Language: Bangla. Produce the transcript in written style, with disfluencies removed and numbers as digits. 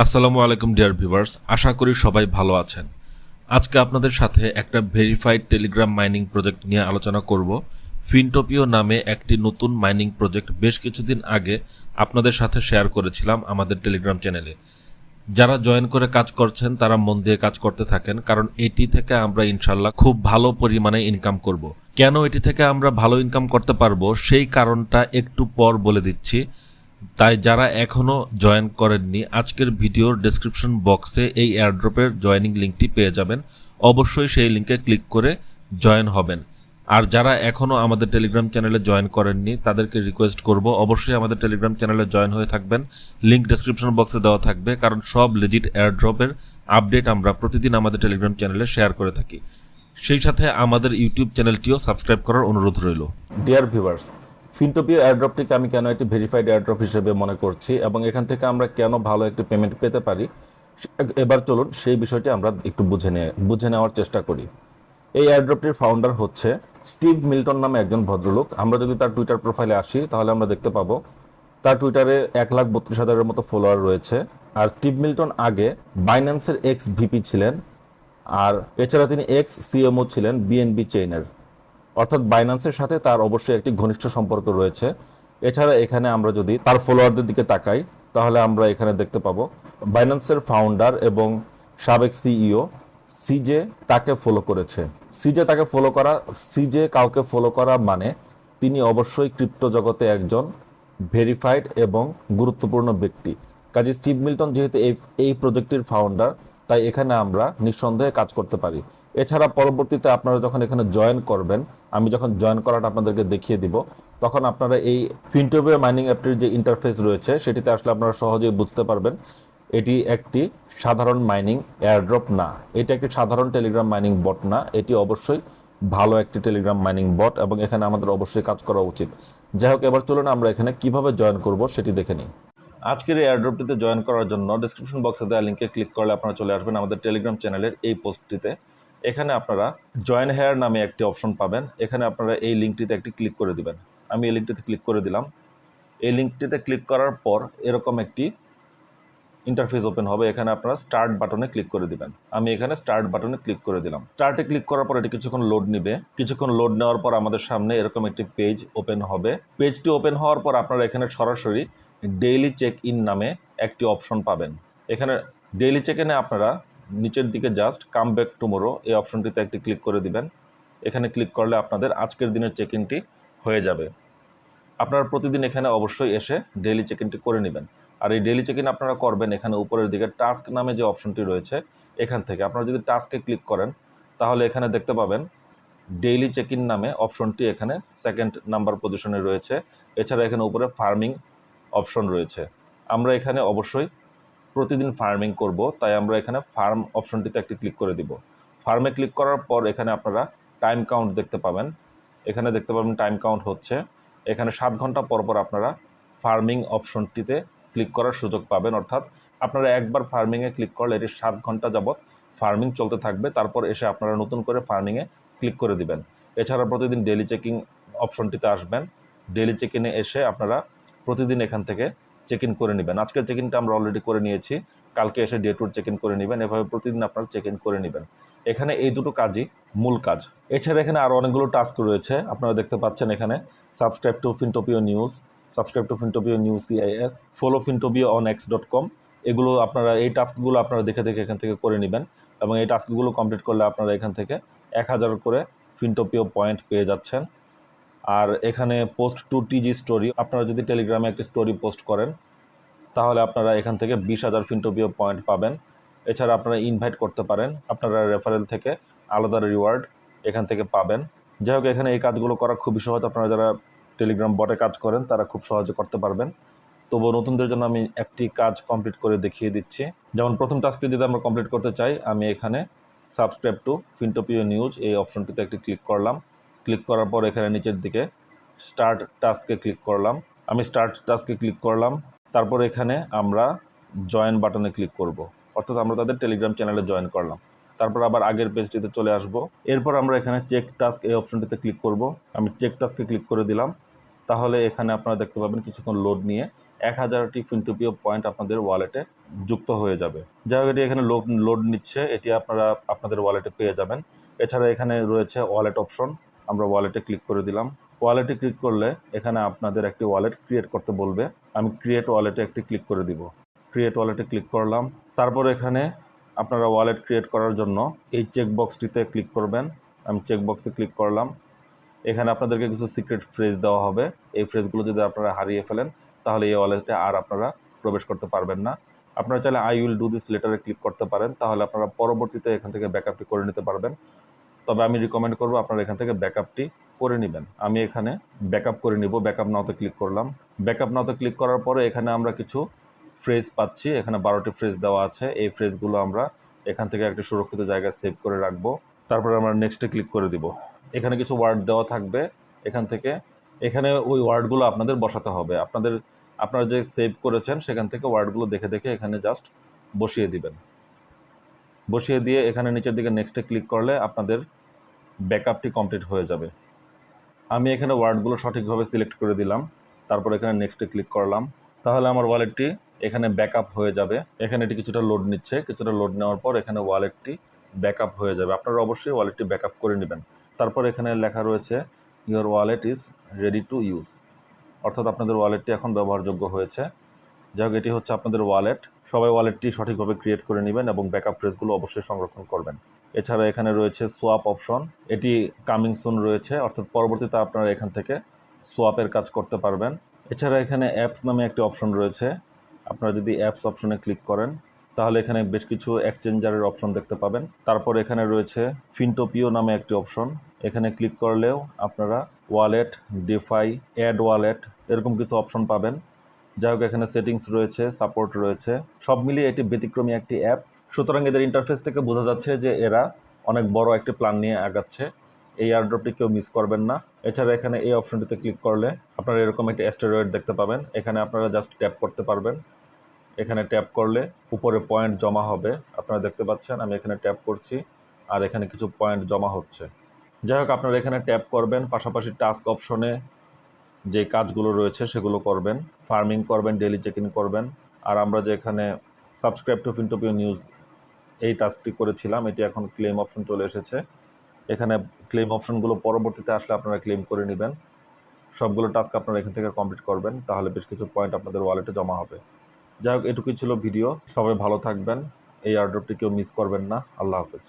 আসসালামু আলাইকুম ডিয়ার ভিউয়ার্স, আশা করি সবাই ভালো আছেন। আজকে আপনাদের সাথে একটা ভেরিফাইড টেলিগ্রাম মাইনিং প্রজেক্ট নিয়ে আলোচনা করব। ফিনটোপিও নামে একটি নতুন মাইনিং প্রজেক্ট বেশ কিছুদিন আগে আপনাদের সাথে শেয়ার করেছিলাম আমাদের টেলিগ্রাম চ্যানেলে। যারা জয়েন করে কাজ করছেন তারা মন দিয়ে কাজ করতে থাকেন, কারণ এটি থেকে আমরা ইনশাল্লাহ খুব ভালো পরিমাণে ইনকাম করব। কেন এটি থেকে আমরা ভালো ইনকাম করতে পারবো সেই কারণটা একটু পর বলে দিচ্ছি। তাই যারা এখনও জয়েন করেননি, আজকের ভিডিওর ডেসক্রিপশন বক্সে এই এয়ারড্রপের জয়েনিং লিঙ্কটি পেয়ে যাবেন। অবশ্যই সেই লিঙ্কে ক্লিক করে জয়েন হবেন। আর যারা এখনও আমাদের টেলিগ্রাম চ্যানেলে জয়েন করেননি তাদেরকে রিকোয়েস্ট করব অবশ্যই আমাদের টেলিগ্রাম চ্যানেলে জয়েন হয়ে থাকবেন। লিঙ্ক ডেসক্রিপশন বক্সে দেওয়া থাকবে, কারণ সব লেজিট এয়ারড্রপের আপডেট আমরা প্রতিদিন আমাদের টেলিগ্রাম চ্যানেলে শেয়ার করে থাকি। সেই সাথে আমাদের ইউটিউব চ্যানেলটিও সাবস্ক্রাইব করার অনুরোধ রইল। ডিয়ার ভিউয়ার্স, ফিনটোপিও এয়ারড্রপটিকে আমি কেন একটি ভেরিফাইড এয়ারড্রপ হিসেবে মনে করছি এবং এখান থেকে আমরা কেন ভালো একটি পেমেন্ট পেতে পারি, এবার চলুন সেই বিষয়টি আমরা একটু বুঝে নেওয়ার চেষ্টা করি। এই এয়ারড্রপটির ফাউন্ডার হচ্ছে স্টিভ মিল্টন নামে একজন ভদ্রলোক। আমরা যদি তার টুইটার প্রোফাইলে আসি তাহলে আমরা দেখতে পাবো তার টুইটারে 1,32,000-এর মতো ফলোয়ার রয়েছে। আর স্টিভ মিল্টন আগে বাইন্যান্সের এক্স ভিপি ছিলেন, আর এছাড়া তিনি এক্স সিএমও ছিলেন বিএনবি চেইনের। অর্থাৎ বাইন্যান্সের সাথে তার অবশ্যই একটি ঘনিষ্ঠ সম্পর্ক রয়েছে। এছাড়া এখানে আমরা যদি তার ফলোয়ারদের দিকে তাকাই তাহলে আমরা এখানে দেখতে পাবো বাইন্যান্সের ফাউন্ডার এবং সাবেক সিইও সিজে তাকে ফলো করেছে। সিজে কাউকে ফলো করা মানে তিনি অবশ্যই ক্রিপ্টো জগতে একজন ভেরিফাইড এবং গুরুত্বপূর্ণ ব্যক্তি। কাজে স্টিভ মিল্টন যেহেতু এই প্রজেক্টটির ফাউন্ডার, তাই এখানে আমরা নিঃসন্দেহে কাজ করতে পারি। এছাড়া পরবর্তীতে আপনারা যখন এখানে জয়েন করবেন, আমি যখন জয়েন করাটা আপনাদেরকে দেখিয়ে দিব, তখন আপনারা এই ফিনটোপিও মাইনিং অ্যাপটির যে ইন্টারফেস রয়েছে সেটিতে আসলে আপনারা সহজেই বুঝতে পারবেন এটি একটি সাধারণ মাইনিং এয়ারড্রপ না, এটি একটি সাধারণ টেলিগ্রাম মাইনিং বট না, এটি অবশ্যই ভালো একটি টেলিগ্রাম মাইনিং বট এবং এখানে আমাদের অবশ্যই কাজ করা উচিত। যাই হোক, এবার চলুন আমরা এখানে কিভাবে জয়েন করব সেটি দেখে নিই। আজকের এই এয়ারড্রপটিতে জয়েন করার জন্য ডেসক্রিপশন বক্সে দেওয়া লিঙ্কে ক্লিক করলে আপনারা চলে আসবেন আমাদের টেলিগ্রাম চ্যানেলের এই পোস্টটিতে। এখানে আপনারা জয়েন হেয়ার নামে একটি অপশন পাবেন। এখানে আপনারা এই লিঙ্কটিতে একটি ক্লিক করে দিবেন। আমি এই লিঙ্কটিতে ক্লিক করে দিলাম। এই লিঙ্কটিতে ক্লিক করার পর এরকম একটি ইন্টারফেস ওপেন হবে। এখানে আপনারা স্টার্ট বাটনে ক্লিক করে দিবেন। আমি এখানে স্টার্ট বাটনে ক্লিক করে দিলাম। স্টার্টে ক্লিক করার পর এটি কিছুক্ষণ লোড নেবে। কিছুক্ষণ লোড নেওয়ার পর আমাদের সামনে এরকম একটি পেজ ওপেন হবে। পেজটি ওপেন হওয়ার পর আপনারা এখানে সরাসরি ডেইলি চেক ইন নামে একটি অপশন পাবেন। এখানে ডেইলি চেক ইনে আপনারা নিচের দিকে জাস্ট কাম ব্যাক টুমোরো এই অপশনটিতে একটি ক্লিক করে দিবেন। এখানে ক্লিক করলে আপনাদের আজকের দিনের চেক ইনটি হয়ে যাবে। আপনারা প্রতিদিন এখানে অবশ্যই এসে ডেইলি চেক ইনটি করে নেবেন। আর এই ডেইলি চেক ইন আপনারা করবেন এখানে উপরের দিকে টাস্ক নামে যে অপশনটি রয়েছে এখান থেকে। আপনারা যদি টাস্কে ক্লিক করেন তাহলে এখানে দেখতে পাবেন ডেইলি চেক ইন নামে অপশনটি এখানে সেকেন্ড নাম্বার পজিশনে রয়েছে। এছাড়া এখানে উপরে ফার্মিং অপশন রয়েছে। আমরা এখানে অবশ্যই প্রতিদিন ফার্মিং করব, তাই আমরা এখানে ফার্ম অপশনটিতে একটি ক্লিক করে দিব। ফার্মে ক্লিক করার পর এখানে আপনারা টাইম কাউন্ট দেখতে পাবেন। এখানে দেখতে পাবেন টাইম কাউন্ট হচ্ছে। এখানে 7 ঘন্টা পর পর আপনারা ফার্মিং অপশনটিতে ক্লিক করার সুযোগ পাবেন। অর্থাৎ আপনারা একবার ফার্মিংয়ে ক্লিক করলে এটি 7 ঘন্টা যাবৎ ফার্মিং চলতে থাকবে। তারপর এসে আপনারা নতুন করে ফার্মিংয়ে ক্লিক করে দিবেন। এছাড়া প্রতিদিন ডেইলি চেকিং অপশনটিতে আসবেন। ডেইলি চেক ইনে এসে আপনারা প্রতিদিন এখান থেকে চেক ইন করে নেবেন। আজকের চেক ইনটা আমরা অলরেডি করে নিয়েছি, কালকে এসে ডে টুর চেক ইন করে নেবেন। এভাবে প্রতিদিন আপনারা চেক ইন করে নেবেন। এখানে এই দুটো কাজই মূল কাজ। এছাড়া এখানে আরও অনেকগুলো টাস্ক রয়েছে, আপনারা দেখতে পাচ্ছেন এখানে subscribe to Fintopio news, subscribe to Fintopio news CIS, follow Fintopio on x.com। এগুলো আপনারা এই টাস্কগুলো আপনারা দেখে দেখে এখান থেকে করে নেবেন এবং এই টাস্কগুলো কমপ্লিট করলে আপনারা এখান থেকে 1000 করে ফিনটোপিও পয়েন্ট পেয়ে যাচ্ছেন। আর এখানে পোস্ট টু টিজি স্টোরি, আপনারা যদি টেলিগ্রামে একটি স্টোরি পোস্ট করেন তাহলে আপনারা এখান থেকে 20,000 ফিনটোপিও পয়েন্ট পাবেন। এছাড়া আপনারা ইনভাইট করতে পারেন, আপনারা রেফারেল থেকে আলাদা রিওয়ার্ড এখান থেকে পাবেন। যাই হোক, এখানে এই কাজগুলো করা খুবই সহজ। আপনারা যারা টেলিগ্রাম বটে কাজ করেন তারা খুব সহজে করতে পারবেন। তবুও নতুনদের জন্য আমি একটি কাজ কমপ্লিট করে দেখিয়ে দিচ্ছি। যেমন প্রথম টাস্কটি যদি আমরা কমপ্লিট করতে চাই, আমি এখানে সাবস্ক্রাইব টু ফিনটোপিও নিউজ এই অপশনটিতে একটি ক্লিক করলাম। ক্লিক করার পর এখানে নিচের দিকে স্টার্ট টাস্কে ক্লিক করলাম। আমি স্টার্ট টাস্কে ক্লিক করলাম। তারপর এখানে আমরা জয়েন বাটনে ক্লিক করব, অর্থাৎ আমরা তাদের টেলিগ্রাম চ্যানেলে জয়েন করলাম। তারপর আবার আগের পেজটিতে চলে আসব। এরপর আমরা এখানে চেক টাস্ক এই অপশনটিতে ক্লিক করব। আমি চেক টাস্কে ক্লিক করে দিলাম। তাহলে এখানে আপনারা দেখতে পাবেন কিছুক্ষণ লোড নিয়ে 1000টি ফিনটোপিও পয়েন্ট আপনাদের ওয়ালেটে যুক্ত হয়ে যাবে। যাই হোক, এটি এখানে লোড নিচ্ছে, এটি আপনারা আপনাদের ওয়ালেটে পেয়ে যাবেন। এছাড়া এখানে রয়েছে ওয়ালেট অপশন, আমরা ওয়ালেটে ক্লিক করে দিলাম। ওয়ালেটে ক্লিক করলে এখানে আপনাদের একটি ওয়ালেট ক্রিয়েট করতে বলবে। আমি ক্রিয়েট ওয়ালেটে একটি ক্লিক করে দিব। ক্রিয়েট ওয়ালেটে ক্লিক করলাম। তারপর এখানে আপনারা ওয়ালেট ক্রিয়েট করার জন্য এই চেকবক্সটিতে ক্লিক করবেন। আমি চেকবক্সে ক্লিক করলাম। এখানে আপনাদেরকে কিছু সিক্রেট ফ্রেজ দেওয়া হবে। এই ফ্রেজগুলো যদি আপনারা হারিয়ে ফেলেন তাহলে এই ওয়ালেটে আর আপনারা প্রবেশ করতে পারবেন না। আপনারা চাইলে আই উইল ডু দিস লেটারে ক্লিক করতে পারেন, তাহলে আপনারা পরবর্তীতে এখান থেকে ব্যাকআপটি করে নিতে পারবেন। তবে আমি রিকমেন্ড করব আপনারা এখান থেকে ব্যাকআপটি করে নেবেন। আমি এখানে ব্যাকআপ করে নিব। ব্যাকআপ নাওতে ক্লিক করলাম। ব্যাকআপ নাওতে ক্লিক করার পরে এখানে আমরা কিছু ফ্রেজ পাচ্ছি। এখানে 12টি ফ্রেজ দেওয়া আছে। এই ফ্রেজগুলো আমরা এখান থেকে একটি সুরক্ষিত জায়গায় সেভ করে রাখবো। তারপরে আমরা নেক্সটে ক্লিক করে দিব। এখানে কিছু ওয়ার্ড দেওয়া থাকবে। এখানে ওই ওয়ার্ডগুলো আপনাদের বসাতে হবে। আপনারা যে সেভ করেছেন সেখান থেকে ওয়ার্ডগুলো দেখে দেখে এখানে জাস্ট বসিয়ে দিবেন। বসিয়ে দিয়ে এখানে নিচের দিকে নেক্সটে ক্লিক করলে আপনাদের ব্যাকআপটি কমপ্লিট হয়ে যাবে। আমি এখানে ওয়ার্ডগুলো সঠিকভাবে সিলেক্ট করে দিলাম। তারপর এখানে নেক্সটে ক্লিক করলাম। তাহলে আমার ওয়ালেটটি এখানে ব্যাকআপ হয়ে যাবে। এখানে এটি কিছুটা লোড নিচ্ছে। কিছুটা লোড নেওয়ার পর এখানে ওয়ালেটটি ব্যাকআপ হয়ে যাবে। আপনারা অবশ্যই ওয়ালেটটি ব্যাকআপ করে নেবেন। তারপর এখানে লেখা রয়েছে your wallet is ready to use, অর্থাৎ আপনাদের ওয়ালেটটি এখন ব্যবহারযোগ্য হয়েছে। যাই হোক, এটি হচ্ছে আপনাদের ওয়ালেট। সবাই ওয়ালেটটি সঠিকভাবে ক্রিয়েট করে নেবেন এবং ব্যাকআপ ফ্রেজগুলো অবশ্যই সংরক্ষণ করবেন। এছাড়া এখানে রয়েছে সোয়াপ অপশন, এটি কামিং সুন রয়েছে, অর্থাৎ পরবর্তীতে আপনারা এখান থেকে সোয়াপের কাজ করতে পারবেন। এছাড়া এখানে অ্যাপস নামে একটি অপশন রয়েছে। আপনারা যদি অ্যাপস অপশনে ক্লিক করেন তাহলে এখানে বেশ কিছু এক্সচেঞ্জারের অপশন দেখতে পাবেন। তারপর এখানে রয়েছে ফিনটোপিও নামে একটি অপশন। এখানে ক্লিক করলেও আপনারা ওয়ালেট, ডিফাই, অ্যাড ওয়ালেট এরকম কিছু অপশন পাবেন। যাই হোক, এখানে সেটিংস রয়েছে, সাপোর্ট রয়েছে। সব মিলিয়ে এটি ব্যতিক্রমী একটি অ্যাপ। সুতরাং এদের ইন্টারফেস থেকে বোঝা যাচ্ছে যে এরা অনেক বড় একটি প্ল্যান নিয়ে আগাচ্ছে। এই এয়ারড্রপটি কেউ মিস করবেন না। এছাড়া এখানে এই অপশনটিতে ক্লিক করলে আপনারা এরকম একটি অ্যাস্টেরয়েড দেখতে পাবেন। এখানে আপনারা জাস্ট ট্যাপ করতে পারবেন। এখানে ট্যাপ করলে উপরে পয়েন্ট জমা হবে। আপনারা দেখতে পাচ্ছেন আমি এখানে ট্যাপ করছি আর এখানে কিছু পয়েন্ট জমা হচ্ছে। যাই হোক, আপনারা এখানে ট্যাপ করবেন, পাশাপাশি টাস্ক অপশনে যে কাজগুলো রয়েছে সেগুলো করবেন। ফার্মিং করবেন, ডেইলি চেক ইন করবেন। আর আমরা যে এখানে সাবস্ক্রাইব টু ফিনটোপিও নিউজ এই টাস্কটি করেছিলাম, এটি এখন ক্লেম অপশন চলে এসেছে। এখানে ক্লেম অপশনগুলো পরবর্তীতে আসলে আপনারা ক্লেম করে নেবেন। সবগুলো টাস্ক আপনারা এখান থেকে কমপ্লিট করবেন, তাহলে বেশ কিছু পয়েন্ট আপনাদের ওয়ালেটে জমা হবে। যাই হোক, এটুকুই ছিল ভিডিও। সবাই ভালো থাকবেন। এই এয়ারড্রপটি কেউ মিস করবেন না। আল্লাহ হাফেজ।